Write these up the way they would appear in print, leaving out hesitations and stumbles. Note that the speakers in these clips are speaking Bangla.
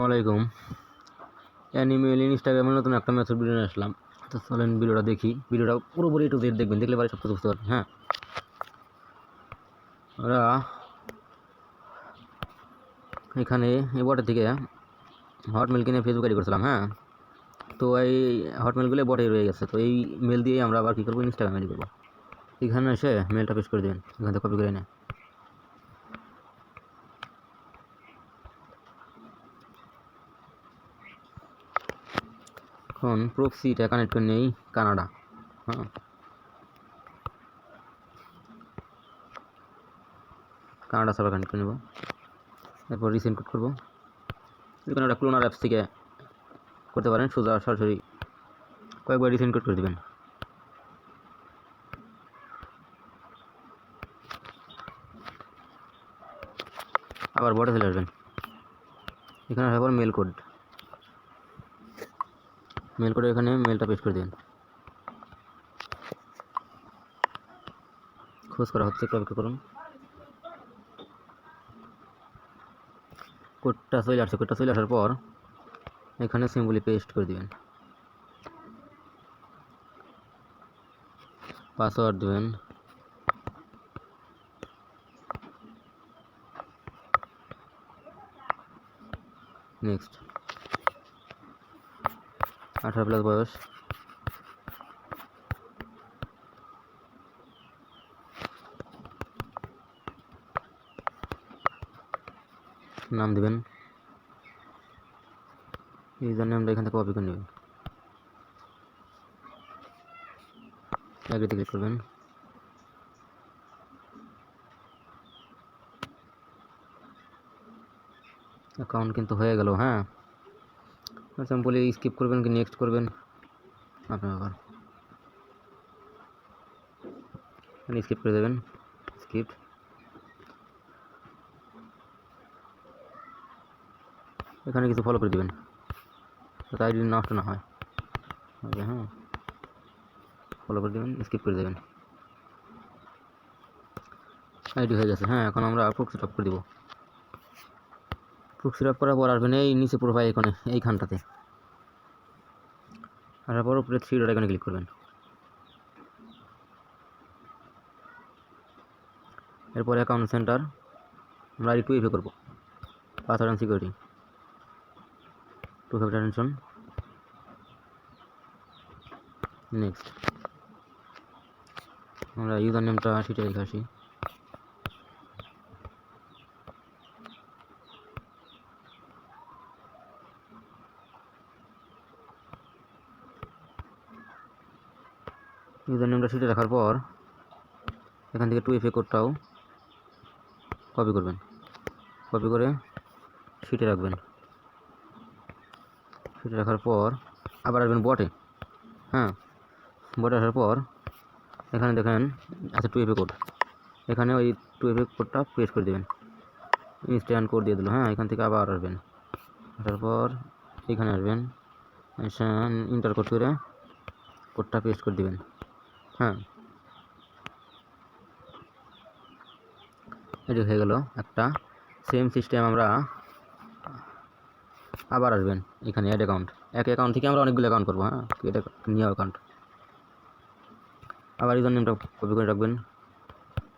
আসসালামাইকুম। অ্যানিমেল ইনস্টাগ্রামে নতুন একটা মেথড ভিডিও নিয়ে আসলাম। তো চলেন ভিডিওটা দেখি। ভিডিওটা পুরোপুরি একটু দেখবেন, দেখলে পরে সব কিছু বুঝতে পারবেন। হ্যাঁ, ওরা এখানে এই বটের থেকে হটমেল কিনে ফেসবুক আইডি করছিলাম। হ্যাঁ, তো এই হটমেলগুলো বটে রয়ে গেছে। তো এই মেল দিয়ে আমরা আবার কী করবো, ইনস্টাগ্রাম আইডি করবো। এখানে এসে মেলটা পেস্ট করে দেবেন, এখান থেকে কপি করে এনে এখন প্রক্সিটা কানেক্ট করে নেই কানাডা। হ্যাঁ, কানাডা সার্ভার কানেক্ট করে নেব। এরপর রিসেন্ড কোড করবো। এখানে একটা ক্লোনার অ্যাপস থেকে করতে পারেন, সোজা সরাসরি কয়েকবার রিসেন্ড কোড করে দেবেন। আবার বটে চলে আসবেন। এখানে আসার পর মেল কোডে এখানে মেলটা পেস্ট করে দেবেন। খোঁজ করা হচ্ছে, একটু অপেক্ষা করুন। কোডটা চলে আসার পর এখানে সিম্বলি পেস্ট করে দিবেন, পাসওয়ার্ড দেবেন, নেক্সট। 18+ বয়স, নাম দেবেন, ইউজার নেমটা এখান থেকে কপি করে নেবেন, এগ্রিতে ক্লিক করবেন। অ্যাকাউন্ট কিন্তু হয়ে গেল। হ্যাঁ, সিম্পলি স্কিপ করবেন কি নেক্সট করবেন আপনার ব্যাপার। স্কিপ করে দেবেন, স্কিপ। এখানে কিছু ফলো করে দেবেন যাতে আইডি নষ্ট না হয়। হ্যাঁ, ফলো করে দেবেন, স্কিপ করে দেবেন। আইডি হয়ে গেছে। হ্যাঁ, এখন আমরা প্রক্সি টপ করে দিব। প্রক্সি টপ করার পর আসবেন এই নিচে প্রোফাইল এখানে, এইখানটাতে আসার পর উপরে 3 ডট এখানে ক্লিক করবেন। এরপর অ্যাকাউন্ট সেন্টার আমরা আইডি 2FA করবো, password and security 2 factor attention, next. আমরা ইউজার নেমটা সেটা লিখে আসি। ইউজার নেমটা সেটা রাখার পর এখান থেকে 2FA কোডটাও কপি করবেন, কপি করে শিটে রাখবেন। শিটে রাখার পর আবার আসবেন বটে। হ্যাঁ, বটে আসার পর এখানে দেখেন আছে 2FA কোড, এখানে ওই 2FA কোডটা পেস্ট করে দেবেন। ইনস্ট্যান্ট কোড দিয়ে দিল। হ্যাঁ, এখান থেকে আবার আসবেন, আসার পর এখানে আসবেন, ইন্টার কোড করে কোডটা পেস্ট করে দেবেন। হ্যাঁ, এটি হয়ে গেল একটা। সেম সিস্টেম আমরা আবার আসবেন এখানে অ্যাড অ্যাকাউন্ট, এক অ্যাকাউন্ট থেকে আমরা অনেকগুলো অ্যাকাউন্ট করবো। হ্যাঁ, এটা নিউ অ্যাকাউন্ট। আবার ইউজার নেমটা কপি করে রাখবেন,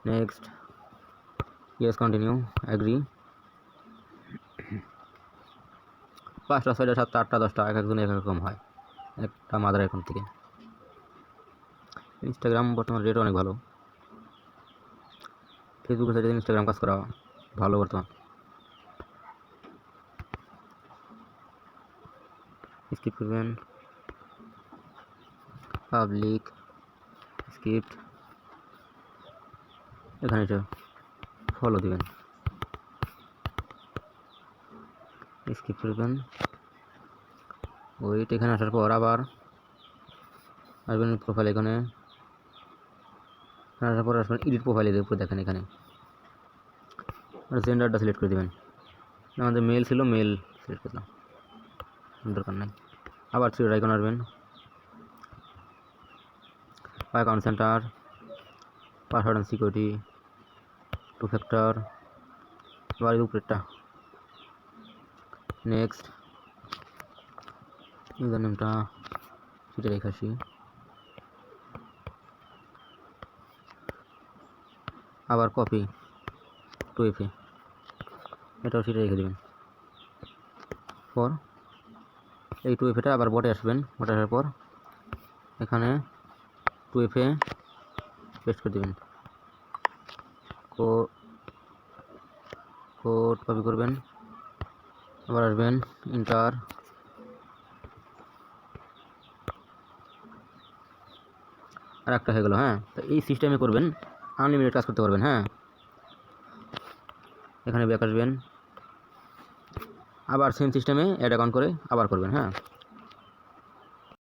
নেক্সট, ইয়েস, কন্টিনিউ, অ্যাগ্রি। 5টা 6টা 7টা 8টা 10টা এক একজন এক রকম হয় একটা মাদার অ্যাকাউন্ট থেকে। ইনস্টাগ্রাম বর্তমান রেট অনেক ভালো, ফেসবুকের সাথে ইনস্টাগ্রাম কাজ করা ভালো বর্তমান। স্কিপ করবেন, পাবলিক, স্ক্রিপ্ট, এখানে এটা ফলো দেবেন, স্কিপ করবেন, ওইট। এখানে আসার পর আবার আসবেন প্রোফাইল, এখানে আসার পর আসবেন এডিট প্রোফাইলের উপরে দেখেন এখানে জেন্ডারটা সিলেক্ট করে দেবেন। আমাদের মেল ছিল, মেল সিলেক্ট করলাম, দরকার নাই। আবার 3 ডট আইকন আসবেন, account centre, password and security 2 factor, আবার উপরেরটা নেক্সট ইউজার নেমটা সেটা রেখে আসি, আবার কপি টু এফে, এটাও সেটা রেখে দেবেন। পর এই টু এফেটা আবার বটে আসবেন, বটে আসার পর এখানে টু এফে পেস্ট করে দেবেন, কোড কপি করবেন, আবার আসবেন ইন্টার, আর একটা হয়ে গেল। হ্যাঁ, তো এই সিস্টেমে করবেন, আনলিমিটেড কাজ করতে পারবেন। হ্যাঁ, এখানে ব্যাক আসবেন, আবার সেম সিস্টেমে অ্যাড অ্যাকাউন্ট করে আবার করবেন। হ্যাঁ।